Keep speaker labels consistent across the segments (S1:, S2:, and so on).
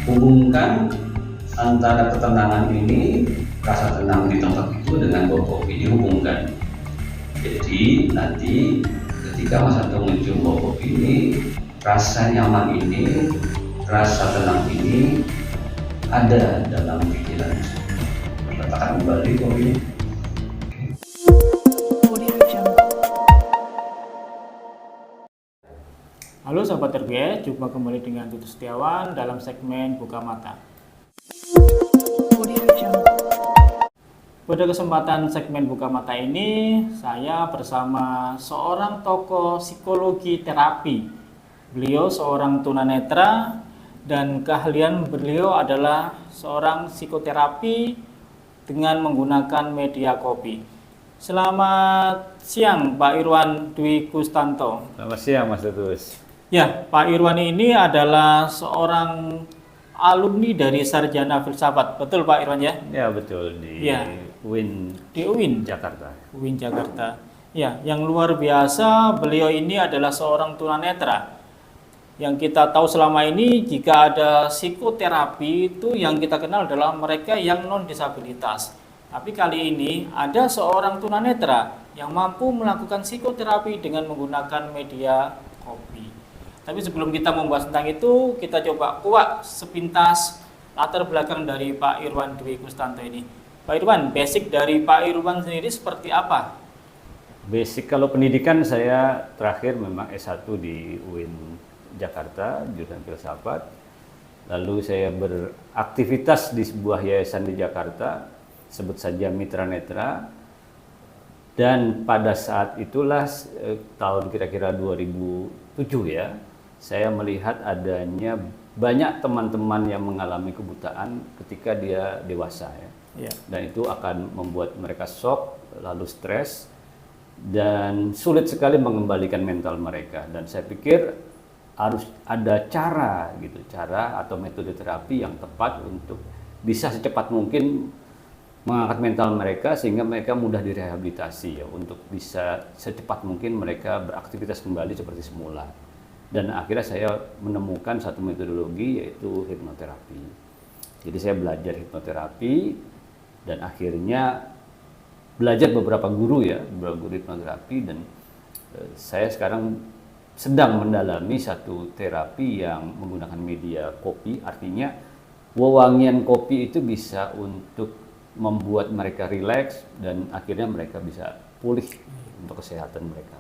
S1: Hubungkan antara ketenangan ini, rasa tenang di tempat itu dengan bau kopi, dihubungkan. Jadi nanti ketika Mas Anto mencium bau kopi ini, rasa nyaman ini, rasa tenang ini ada dalam pikiran. Letakkan kembali kopinya.
S2: Halo Sobat RG, jumpa kembali dengan Tutus Setiawan dalam segmen Buka Mata. Pada kesempatan segmen Buka Mata ini, saya bersama seorang tokoh psikologi terapi. Beliau seorang tunanetra dan keahlian beliau adalah seorang psikoterapi dengan menggunakan media kopi. Selamat siang Pak Irwan Dwi Kustanto.
S3: Selamat siang Mas Tutus.
S2: Ya, Pak Irwan ini adalah seorang alumni dari Sarjana Filsafat, betul Pak Irwan ya?
S3: Ya betul, di UIN Jakarta.
S2: UIN Jakarta. Ya, yang luar biasa beliau ini adalah seorang tunanetra. Yang kita tahu selama ini jika ada psikoterapi itu yang kita kenal adalah mereka yang non disabilitas. Tapi kali ini ada seorang tunanetra yang mampu melakukan psikoterapi dengan menggunakan media kopi. Tapi sebelum kita membahas tentang itu, kita coba kuak sepintas latar belakang dari Pak Irwan Dwi Kustanto ini. Pak Irwan, basic dari Pak Irwan sendiri seperti apa?
S3: Basic kalau pendidikan saya terakhir memang S1 di UIN Jakarta, jurusan filsafat. Lalu saya beraktivitas di sebuah yayasan di Jakarta, sebut saja Mitra Netra. Dan pada saat itulah tahun kira-kira 2007 ya, saya melihat adanya banyak teman-teman yang mengalami kebutaan ketika dia dewasa ya. Dan itu akan membuat mereka shock, lalu stres, dan sulit sekali mengembalikan mental mereka. Dan saya pikir harus ada cara atau metode terapi yang tepat untuk bisa secepat mungkin mengangkat mental mereka sehingga mereka mudah direhabilitasi ya, untuk bisa secepat mungkin mereka beraktivitas kembali seperti semula. Dan akhirnya saya menemukan satu metodologi yaitu hipnoterapi. Jadi saya belajar hipnoterapi dan akhirnya belajar beberapa guru hipnoterapi, dan saya sekarang sedang mendalami satu terapi yang menggunakan media kopi. Artinya wewangian kopi itu bisa untuk membuat mereka rileks dan akhirnya mereka bisa pulih untuk kesehatan mereka.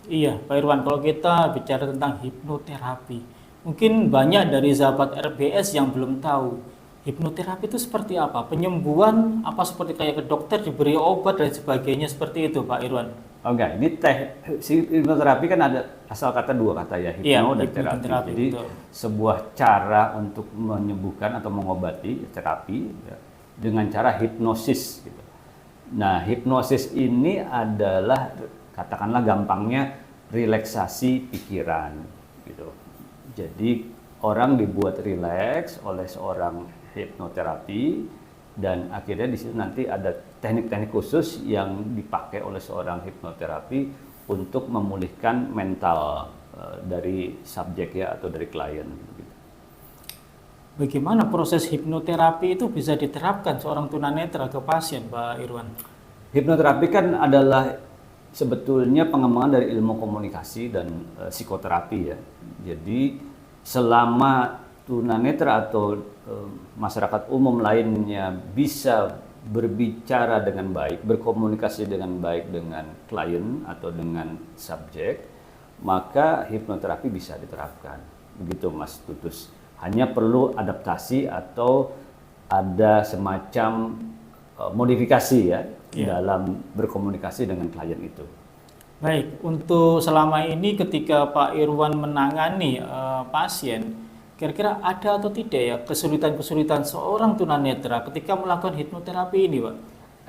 S2: Iya, Pak Irwan, kalau kita bicara tentang hipnoterapi, mungkin banyak dari sahabat RBS yang belum tahu hipnoterapi itu seperti apa, penyembuhan, apa seperti kayak ke dokter diberi obat dan sebagainya, seperti itu Pak Irwan.
S3: Oke, ini hipnoterapi kan ada asal kata dua kata ya, hipno dan terapi. Jadi betul. Sebuah cara untuk menyembuhkan atau mengobati terapi ya, dengan cara hipnosis gitu. Nah, hipnosis ini adalah katakanlah gampangnya relaksasi pikiran gitu. Jadi orang dibuat rileks oleh seorang hipnoterapi dan akhirnya di situ nanti ada teknik-teknik khusus yang dipakai oleh seorang hipnoterapi untuk memulihkan mental dari subjek ya atau dari klien gitu.
S2: Bagaimana proses hipnoterapi itu bisa diterapkan seorang tunanetra ke pasien, Pak Irwan?
S3: Hipnoterapi kan adalah sebetulnya pengembangan dari ilmu komunikasi dan psikoterapi ya. Jadi selama tunanetra atau masyarakat umum lainnya bisa berbicara dengan baik, berkomunikasi dengan baik dengan klien atau dengan subjek, maka hipnoterapi bisa diterapkan. Begitu Mas Tutus. Hanya perlu adaptasi atau ada semacam modifikasi ya dalam berkomunikasi dengan klien itu.
S2: Baik, untuk selama ini ketika Pak Irwan menangani pasien, kira-kira ada atau tidak ya kesulitan-kesulitan seorang tunanetra ketika melakukan hipnoterapi ini, Pak?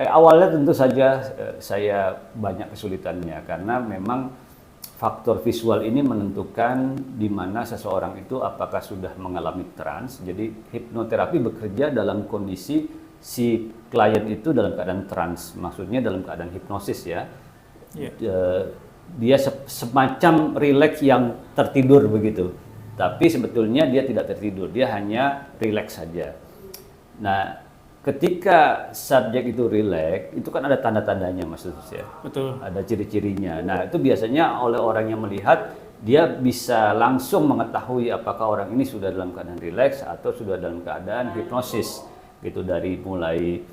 S3: Awalnya tentu saja saya banyak kesulitannya karena memang faktor visual ini menentukan di mana seseorang itu apakah sudah mengalami trans. Jadi hipnoterapi bekerja dalam kondisi si klien itu dalam keadaan trans, maksudnya dalam keadaan hipnosis ya. Dia semacam rileks yang tertidur begitu. Tapi sebetulnya dia tidak tertidur, dia hanya rileks saja. Nah, ketika subjek itu rileks, itu kan ada tanda-tandanya Mas Tutus ya.
S2: Betul.
S3: Ada ciri-cirinya. Nah, itu biasanya oleh orang yang melihat, dia bisa langsung mengetahui apakah orang ini sudah dalam keadaan rileks atau sudah dalam keadaan hipnosis. Gitu, dari mulai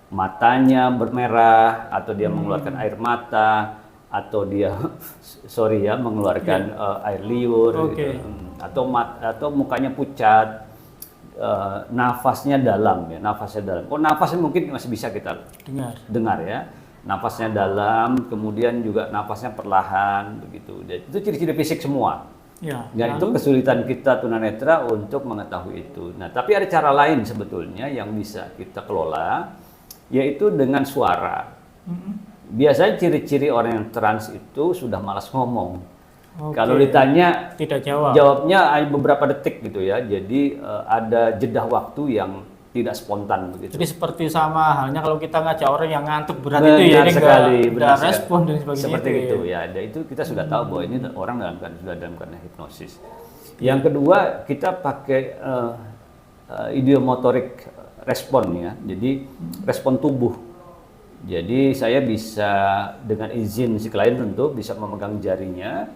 S3: matanya bermerah, atau dia mengeluarkan air mata, atau dia mengeluarkan air liur,
S2: Oke.
S3: gitu. Atau mukanya pucat, nafasnya dalam ya, nafasnya dalam. Nafasnya mungkin masih bisa kita dengar ya, nafasnya dalam, kemudian juga nafasnya perlahan begitu. Itu ciri-ciri fisik semua.
S2: Ya.
S3: Dan itu kesulitan kita tunanetra untuk mengetahui itu. Nah, tapi ada cara lain sebetulnya yang bisa kita kelola, yaitu dengan suara. Biasanya ciri-ciri orang yang trans itu sudah malas ngomong.
S2: Oke.
S3: Kalau ditanya,
S2: tidak jawab.
S3: Jawabnya hanya beberapa detik gitu ya. Jadi ada jeda waktu yang tidak spontan begitu.
S2: Jadi seperti sama halnya kalau kita ngajak orang yang ngantuk berat
S3: Benar
S2: itu ya, ini
S3: sekali,
S2: nggak
S3: benar sekali.
S2: respon dan sebagainya.
S3: Seperti itu ya. Dan itu kita sudah tahu bahwa ini orang sudah dalam keadaan hipnosis. Yang kedua, kita pakai ideomotorik respon ya. Jadi respon tubuh. Jadi saya bisa dengan izin si klien tentu bisa memegang jarinya,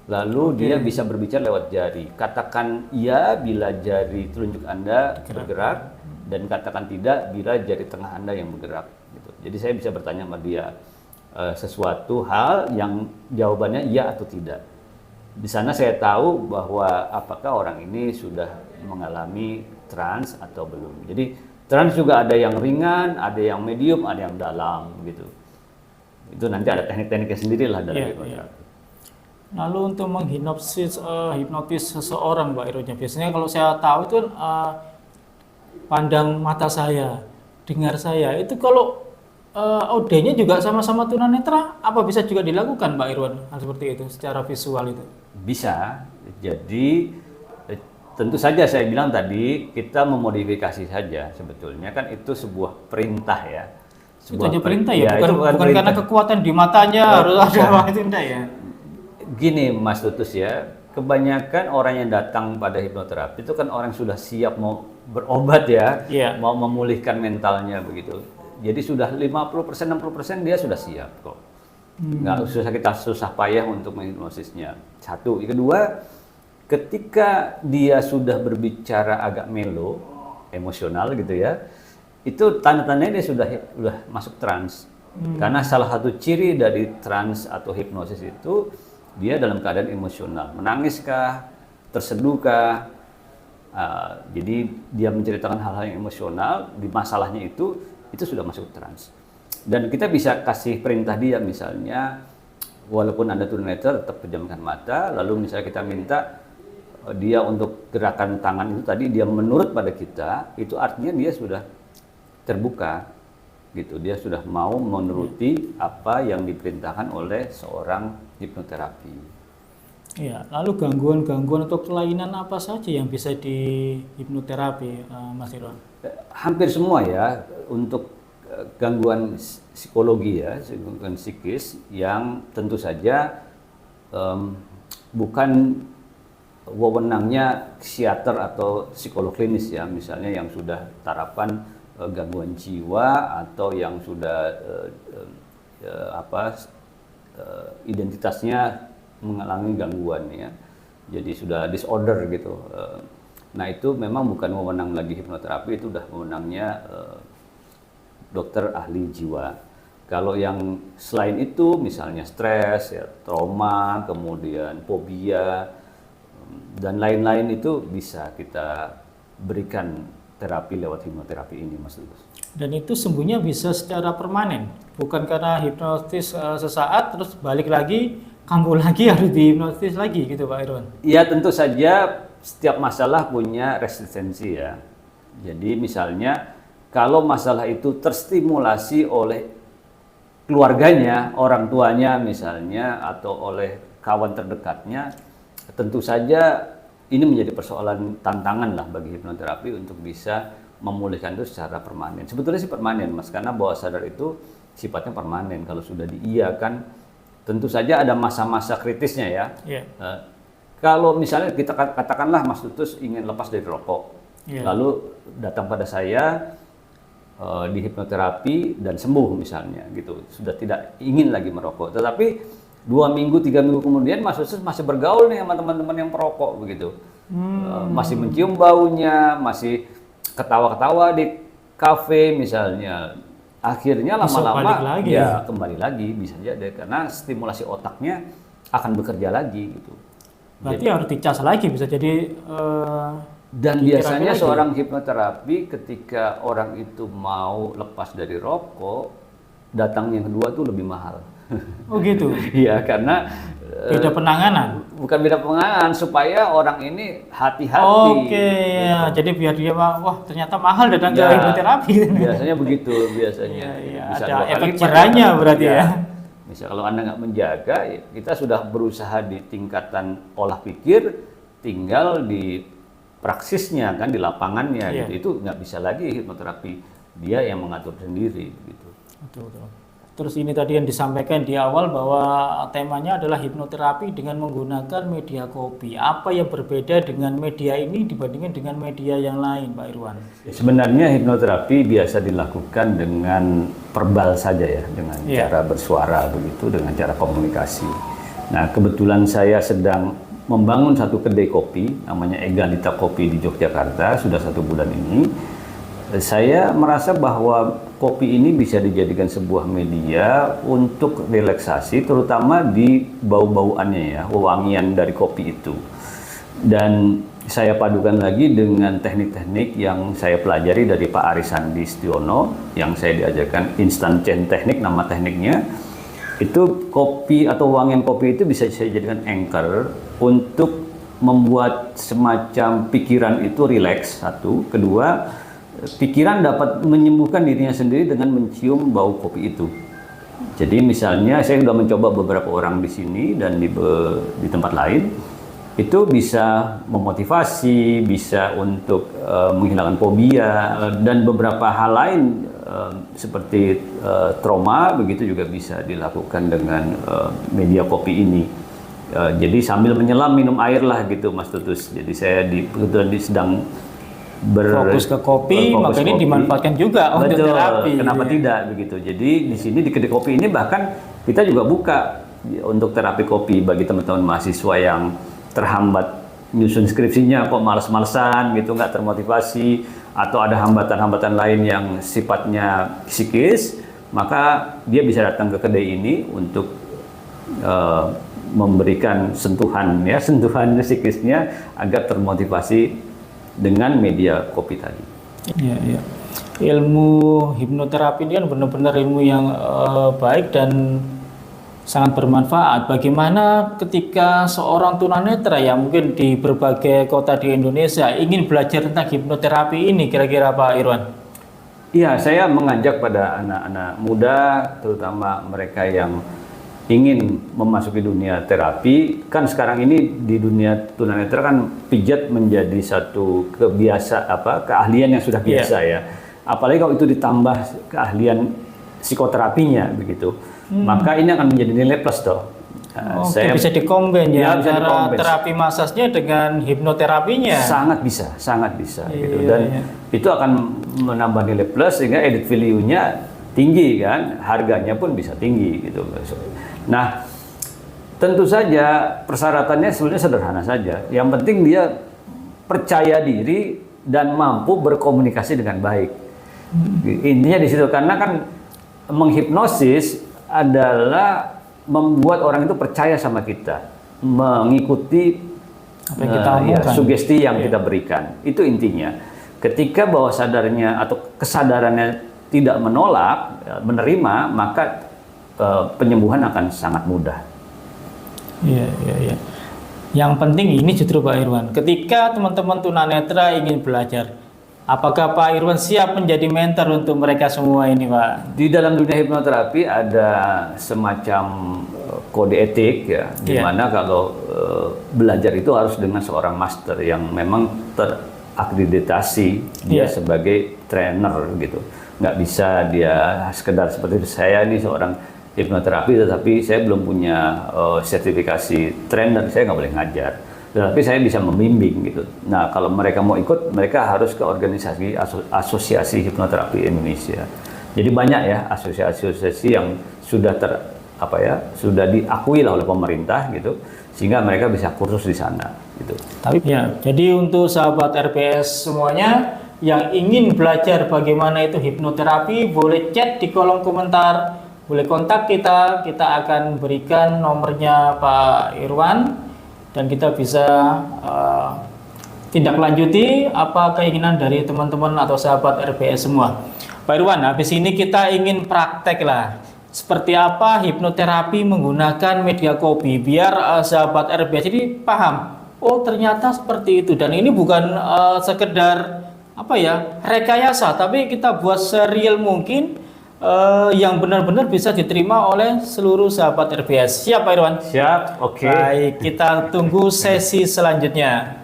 S3: lalu dia bisa berbicara lewat jari. Katakan iya bila jari telunjuk Anda bergerak, dan katakan tidak bila jari tengah Anda yang bergerak. Gitu. Jadi saya bisa bertanya sama dia sesuatu hal yang jawabannya iya atau tidak. Di sana saya tahu bahwa apakah orang ini sudah mengalami trans atau belum. Jadi trans juga ada yang ringan, ada yang medium, ada yang dalam gitu. Itu nanti ada teknik-tekniknya sendiri lah dalam hipnoterapi.
S2: Lalu untuk hipnotis seseorang, Mbak Ironya, biasanya kalau saya tahu itu pandang mata saya, dengar saya, itu kalau audenya juga sama-sama tunanetra, apa bisa juga dilakukan Mbak Irwan hal seperti itu secara visual itu?
S3: Bisa. Jadi tentu saja saya bilang tadi kita memodifikasi saja sebetulnya, kan itu sebuah perintah ya.
S2: Itu hanya perintah ya,
S3: itu
S2: bukan
S3: perintah.
S2: karena kekuatan di matanya harus ada itu enggak ya.
S3: Gini Mas Tutus ya, kebanyakan orang yang datang pada hipnoterapi itu kan orang yang sudah siap mau berobat ya, mau memulihkan mentalnya begitu. Jadi sudah 50%, 60% dia sudah siap kok. Nggak usah kita susah payah untuk menghipnosisnya. Satu. Yang kedua, ketika dia sudah berbicara agak melo, emosional gitu ya, itu tanda-tandanya dia sudah masuk trans. Karena salah satu ciri dari trans atau hipnosis itu dia dalam keadaan emosional, menangiskah, terseduhkah, jadi dia menceritakan hal-hal yang emosional di masalahnya itu sudah masuk trans. Dan kita bisa kasih perintah dia, misalnya walaupun Anda tunanetra tetap pejamkan mata, lalu misalnya kita minta dia untuk gerakan tangan itu tadi, dia menurut pada kita, itu artinya dia sudah terbuka gitu, dia sudah mau menuruti apa yang diperintahkan oleh seorang hipnoterapi.
S2: Iya, lalu gangguan-gangguan atau kelainan apa saja yang bisa di hipnoterapi, Mas Irwan?
S3: Hampir semua ya, untuk gangguan psikologi ya, gangguan psikis yang tentu saja bukan wewenangnya psikiater atau psikolog klinis ya, misalnya yang sudah tarapan gangguan jiwa atau yang sudah identitasnya mengalami gangguan ya, jadi sudah disorder gitu. Nah itu memang bukan wewenang lagi hipnoterapi, itu udah wewenangnya dokter ahli jiwa. Kalau yang selain itu misalnya stres ya, trauma, kemudian fobia dan lain-lain, itu bisa kita berikan terapi lewat hipnoterapi ini, Mas Tutus.
S2: Dan itu sembuhnya bisa secara permanen, bukan karena hipnotis sesaat terus balik lagi, kambuh lagi harus dihipnotis lagi gitu Pak Irwan?
S3: Ya tentu saja setiap masalah punya resistensi ya. Jadi misalnya kalau masalah itu terstimulasi oleh keluarganya, orang tuanya misalnya, atau oleh kawan terdekatnya, tentu saja ini menjadi persoalan tantangan lah bagi hipnoterapi untuk bisa memulihkan itu secara permanen. Sebetulnya sih permanen Mas, karena bawah sadar itu sifatnya permanen. Kalau sudah diiyakan, tentu saja ada masa-masa kritisnya ya. kalau misalnya kita katakanlah Mas Tutus ingin lepas dari rokok, lalu datang pada saya di hipnoterapi dan sembuh misalnya gitu, sudah tidak ingin lagi merokok, tetapi 2 minggu 3 minggu kemudian Mas Tutus masih bergaul nih sama teman-teman yang perokok begitu, masih mencium baunya, masih ketawa-ketawa di kafe misalnya, akhirnya lama-lama ya kembali lagi bisa jadi karena stimulasi otaknya akan bekerja lagi gitu.
S2: Berarti harus dicas lagi, bisa jadi
S3: dan biasanya seorang hipnoterapi ketika orang itu mau lepas dari rokok, datang yang kedua tuh lebih mahal.
S2: Oh gitu?
S3: Iya, karena
S2: beda penanganan?
S3: Bukan beda penanganan, supaya orang ini hati-hati.
S2: Oke, ya. Jadi biar dia, wah ternyata mahal datang ke hipnoterapi.
S3: Biasanya begitu, biasanya.
S2: Bisa ada efek jerahnya berarti ya.
S3: Misal kalau Anda nggak menjaga, kita sudah berusaha di tingkatan olah pikir, tinggal di praksisnya kan, di lapangannya gitu. Itu nggak bisa lagi hipnoterapi, dia yang mengatur sendiri gitu.
S2: Betul. Terus ini tadi yang disampaikan di awal bahwa temanya adalah hipnoterapi dengan menggunakan media kopi. Apa yang berbeda dengan media ini dibandingkan dengan media yang lain, Pak Irwan?
S3: Sebenarnya hipnoterapi biasa dilakukan dengan verbal saja ya, dengan cara bersuara begitu, dengan cara komunikasi. Nah, kebetulan saya sedang membangun satu kedai kopi, namanya Egalita Kopi di Yogyakarta, sudah 1 bulan ini. Saya merasa bahwa kopi ini bisa dijadikan sebuah media untuk relaksasi, terutama di bau-bauannya ya, wewangian dari kopi itu. Dan saya padukan lagi dengan teknik-teknik yang saya pelajari dari Pak Arisandi Setiono, yang saya diajarkan instant change teknik, nama tekniknya. Itu kopi atau wangian kopi itu bisa saya jadikan anchor untuk membuat semacam pikiran itu rileks, satu. Kedua, pikiran dapat menyembuhkan dirinya sendiri dengan mencium bau kopi itu. Jadi misalnya saya sudah mencoba beberapa orang di sini dan di tempat lain, itu bisa memotivasi, bisa untuk menghilangkan fobia dan beberapa hal lain seperti trauma, begitu juga bisa dilakukan dengan media kopi ini. Jadi sambil menyelam minum air lah gitu Mas Tutus. Jadi saya kebetulan sedang
S2: fokus ke kopi, maka ini dimanfaatkan juga untuk terapi.
S3: Kenapa tidak begitu? Jadi di sini di kedai kopi ini bahkan kita juga buka untuk terapi kopi bagi teman-teman mahasiswa yang terhambat nyusun skripsinya, kok males-malesan gitu, nggak termotivasi, atau ada hambatan-hambatan lain yang sifatnya psikis, maka dia bisa datang ke kedai ini untuk memberikan sentuhan psikisnya agar termotivasi dengan media kopi tadi.
S2: Iya. Ilmu hipnoterapi ini kan benar-benar ilmu yang baik dan sangat bermanfaat. Bagaimana ketika seorang tunanetra yang mungkin di berbagai kota di Indonesia ingin belajar tentang hipnoterapi ini, kira-kira Pak Irwan?
S3: Iya, saya mengajak pada anak-anak muda, terutama mereka yang ingin memasuki dunia terapi. Kan sekarang ini di dunia tunanetra kan pijat menjadi satu keahlian yang sudah biasa ya. Apalagi kalau itu ditambah keahlian psikoterapinya begitu. Maka ini akan menjadi nilai plus toh.
S2: Saya bisa dikombin ya antara terapi masasnya dengan hipnoterapinya.
S3: Sangat bisa gitu. Dan itu akan menambah nilai plus sehingga added value-nya tinggi kan, harganya pun bisa tinggi gitu. Nah, tentu saja persyaratannya sebenarnya sederhana saja. Yang penting dia percaya diri dan mampu berkomunikasi dengan baik. Intinya di situ, karena kan menghipnosis adalah membuat orang itu percaya sama kita, mengikuti
S2: apa yang kita omongkan,
S3: sugesti yang kita berikan. Itu intinya. Ketika bawah sadarnya atau kesadarannya tidak menolak, menerima, maka penyembuhan akan sangat mudah.
S2: Iya. Yang penting ini justru Pak Irwan, ketika teman-teman tunanetra ingin belajar, apakah Pak Irwan siap menjadi mentor untuk mereka semua ini, Pak?
S3: Di dalam dunia hipnoterapi ada semacam kode etik ya, di mana kalau belajar itu harus dengan seorang master yang memang terakreditasi dia sebagai trainer gitu. Nggak bisa dia sekedar seperti saya ini seorang hipnoterapi tetapi saya belum punya sertifikasi trainer, saya nggak boleh ngajar. Tetapi saya bisa membimbing gitu. Nah, kalau mereka mau ikut, mereka harus ke organisasi Asosiasi Hipnoterapi Indonesia. Jadi banyak ya asosiasi-asosiasi yang sudah sudah diakui lah oleh pemerintah gitu, sehingga mereka bisa kursus di sana gitu.
S2: Tapi ya, jadi untuk sahabat RPS semuanya yang ingin belajar bagaimana itu hipnoterapi, boleh chat di kolom komentar, boleh kontak kita akan berikan nomornya Pak Irwan dan kita bisa tindak lanjuti apa keinginan dari teman-teman atau sahabat RPS semua. Pak Irwan, habis ini kita ingin praktek lah. Seperti apa hipnoterapi menggunakan media kopi biar sahabat RPS jadi paham. Oh, ternyata seperti itu dan ini bukan sekedar rekayasa, tapi kita buat serial mungkin yang benar-benar bisa diterima oleh seluruh sahabat RPS. Siap Pak Irwan?
S3: Siap, oke.
S2: Baik, kita tunggu sesi selanjutnya.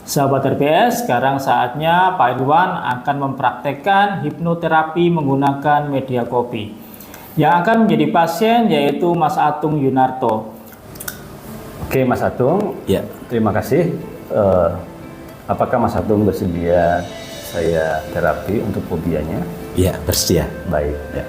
S2: Sahabat RPS, sekarang saatnya Pak Irwan akan mempraktekkan hipnoterapi menggunakan media kopi. Yang akan menjadi pasien yaitu Mas Atung Yunarto.
S3: Oke, Mas Atung.
S4: Ya.
S3: Terima kasih. Apakah Mas Atung bersedia saya terapi untuk fobianya?
S4: Ya, bersedia.
S3: Baik. Ya.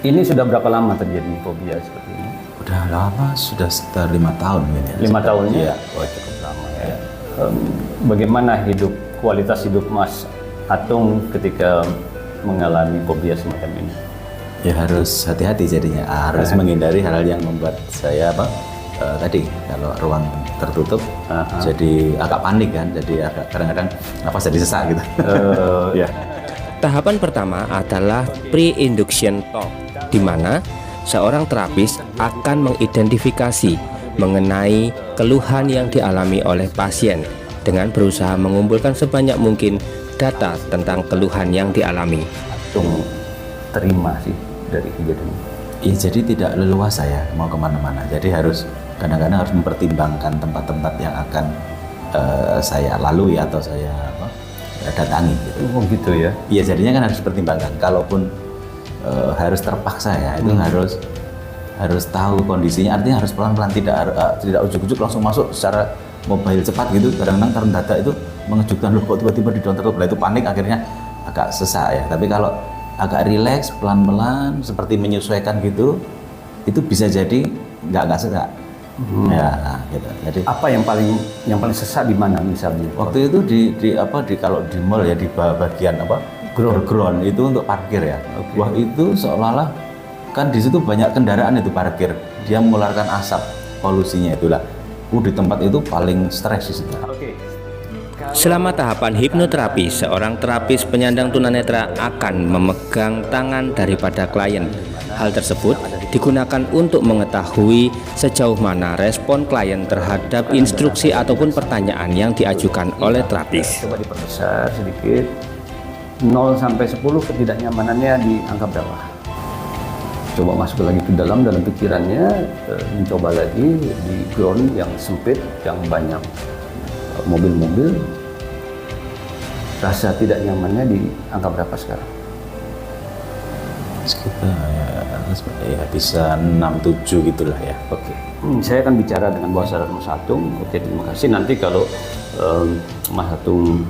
S3: Ini sudah berapa lama terjadi fobia seperti ini?
S4: Udah lama, sudah sekitar 5 tahun mungkin ya.
S3: 5 tahunnya?
S4: Iya.
S3: Oh, cukup lama ya. Bagaimana kualitas hidup Mas Atung ketika mengalami fobia semacam ini?
S4: Ya harus hati-hati jadinya, harus menghindari hal-hal yang membuat saya tadi kalau ruang tertutup jadi agak panik kan, jadi agak kadang-kadang napas jadi sesak gitu. Ya.
S5: Tahapan pertama adalah pre-induction talk, di mana seorang terapis akan mengidentifikasi mengenai keluhan yang dialami oleh pasien dengan berusaha mengumpulkan sebanyak mungkin data tentang keluhan yang dialami.
S3: Atung terima sih dari kejadian ini.
S4: Ya, jadi tidak leluasa ya mau kemana-mana. Jadi kadang-kadang harus mempertimbangkan tempat-tempat yang akan saya lalui atau saya datangi. Gitu.
S3: Oh gitu ya?
S4: Iya, jadinya kan harus dipertimbangkan. Kalaupun harus terpaksa ya, itu harus tahu kondisinya. Artinya harus pelan-pelan, tidak ujuk-ujuk langsung masuk secara mobile cepat gitu. Kadang-kadang karena data itu mengejutkan, loh kok tiba-tiba di down tertutup, itu panik akhirnya agak sesak ya. Tapi kalau agak rileks, pelan-pelan, seperti menyesuaikan gitu, itu bisa jadi nggak sesak. Ya, gitu. Jadi
S3: apa yang paling sesak di mana misalnya?
S4: Waktu itu kalau di mall ya, di bagian ground itu untuk parkir ya. Okay. Wah, itu seolah-olah kan di situ banyak kendaraan itu parkir, dia mengeluarkan asap, polusinya itulah. Di tempat itu paling stres di situ.
S3: Okay.
S5: Selama tahapan hipnoterapi, seorang terapis penyandang tunanetra akan memegang tangan daripada klien. Hal tersebut digunakan untuk mengetahui sejauh mana respon klien terhadap instruksi ataupun pertanyaan yang diajukan oleh terapis.
S3: Coba diperbesar sedikit. 0 sampai 10 ketidaknyamanannya di angka berapa? Coba masuk lagi ke dalam pikirannya, mencoba lagi di ground yang sempit, yang banyak mobil-mobil. Rasa tidak nyamannya di angka berapa sekarang?
S4: Sekitar ya bisa 6-7 gitulah ya.
S3: Oke. Saya akan bicara dengan Bos Mas Atung. Oke, terima kasih. Nanti kalau Mas Atung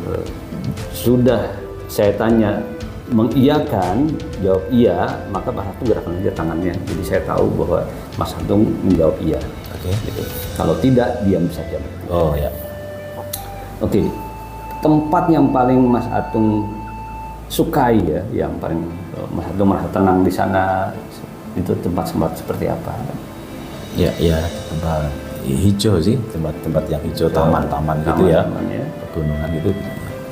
S3: sudah saya tanya mengiyakan, jawab iya, maka Mas Atung gerakan aja tangannya. Jadi saya tahu bahwa Mas Atung menjawab iya.
S4: Oke.
S3: Gitu. Kalau tidak, diam saja.
S4: Oh ya.
S3: Oke. Tempat yang paling Mas Atung sukai ya, yang paling Mas Atung merasa tenang di sana, itu tempat-tempat seperti apa?
S4: Ya, tempat hijau sih, tempat yang hijau, taman-taman gitu ya, pegunungan gitu.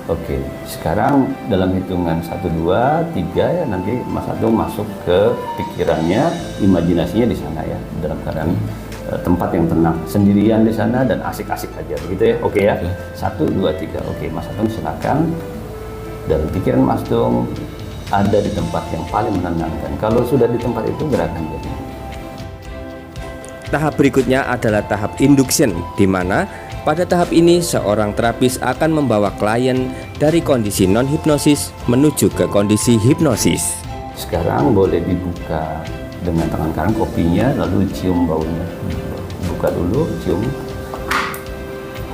S3: Oke, sekarang dalam hitungan 1, 2, 3 ya, nanti Mas Atung masuk ke pikirannya, imajinasinya di sana ya, dalam keadaan tempat yang tenang, sendirian di sana dan asik-asik aja, begitu ya? Oke ya, 1, 2, 3. Oke, Mas Atung silakan. Dalam pikiran Mas Atung ada di tempat yang paling menenangkan. Kalau sudah di tempat itu, gerakan jadi.
S5: Tahap berikutnya adalah tahap induction, di mana pada tahap ini seorang terapis akan membawa klien dari kondisi non-hipnosis menuju ke kondisi hipnosis.
S3: Sekarang boleh dibuka dengan tangan kanan kopinya, lalu cium baunya. Buka dulu, cium.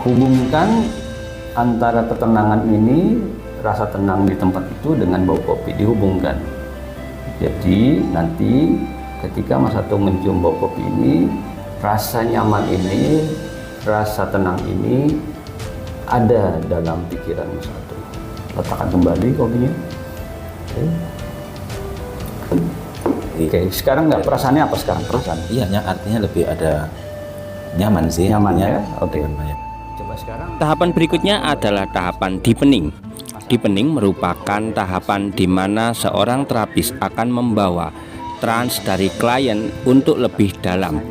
S3: Hubungkan antara ketenangan ini, rasa tenang di tempat itu dengan bau kopi, dihubungkan. Jadi nanti ketika Mas Atung mencium bau kopi ini, rasa nyaman ini, rasa tenang ini ada dalam pikiran Mas Atung. Letakkan kembali kopinya. Oke, sekarang nggak perasaannya apa sekarang? Perasaan?
S4: Iya, artinya lebih ada nyaman sih.
S3: Nyaman
S4: artinya.
S3: ya? Oke. Coba sekarang.
S5: Tahapan berikutnya adalah tahapan deepening. Deepening merupakan tahapan di mana seorang terapis akan membawa trans dari klien untuk lebih dalam.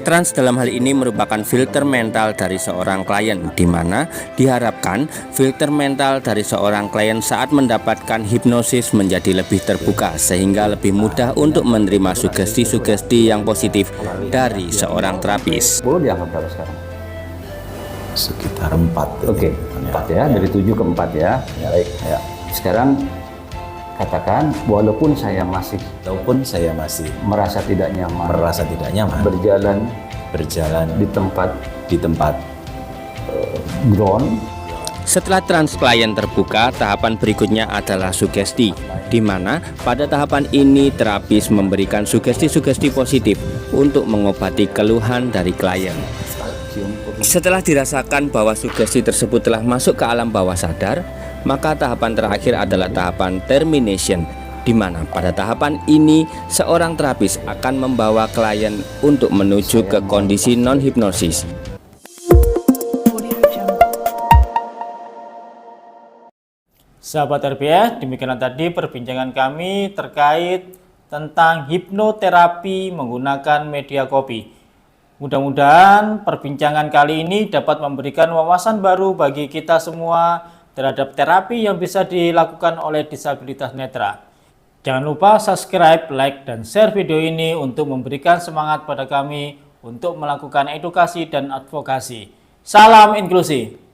S5: Trans dalam hal ini merupakan filter mental dari seorang klien, di mana diharapkan filter mental dari seorang klien saat mendapatkan hipnosis menjadi lebih terbuka sehingga lebih mudah untuk menerima sugesti-sugesti yang positif dari seorang terapis.
S3: Boleh dianggap berapa sekarang?
S4: Sekitar 4.
S3: Oke, 4 ya, dari 7 ke 4 ya. Baik. Ya. Sekarang katakan walaupun saya masih merasa tidak nyaman, berjalan di tempat ground.
S5: Setelah trans klien terbuka, tahapan berikutnya adalah sugesti, di mana pada tahapan ini terapis memberikan sugesti-sugesti positif untuk mengobati keluhan dari klien. Setelah dirasakan bahwa sugesti tersebut telah masuk ke alam bawah sadar, maka tahapan terakhir adalah tahapan termination, di mana pada tahapan ini seorang terapis akan membawa klien untuk menuju ke kondisi non-hipnosis.
S2: Sahabat RPS, demikianlah tadi perbincangan kami terkait tentang hipnoterapi menggunakan media kopi. Mudah-mudahan perbincangan kali ini dapat memberikan wawasan baru bagi kita semua terhadap terapi yang bisa dilakukan oleh disabilitas netra. Jangan lupa subscribe, like, dan share video ini untuk memberikan semangat pada kami untuk melakukan edukasi dan advokasi. Salam inklusi.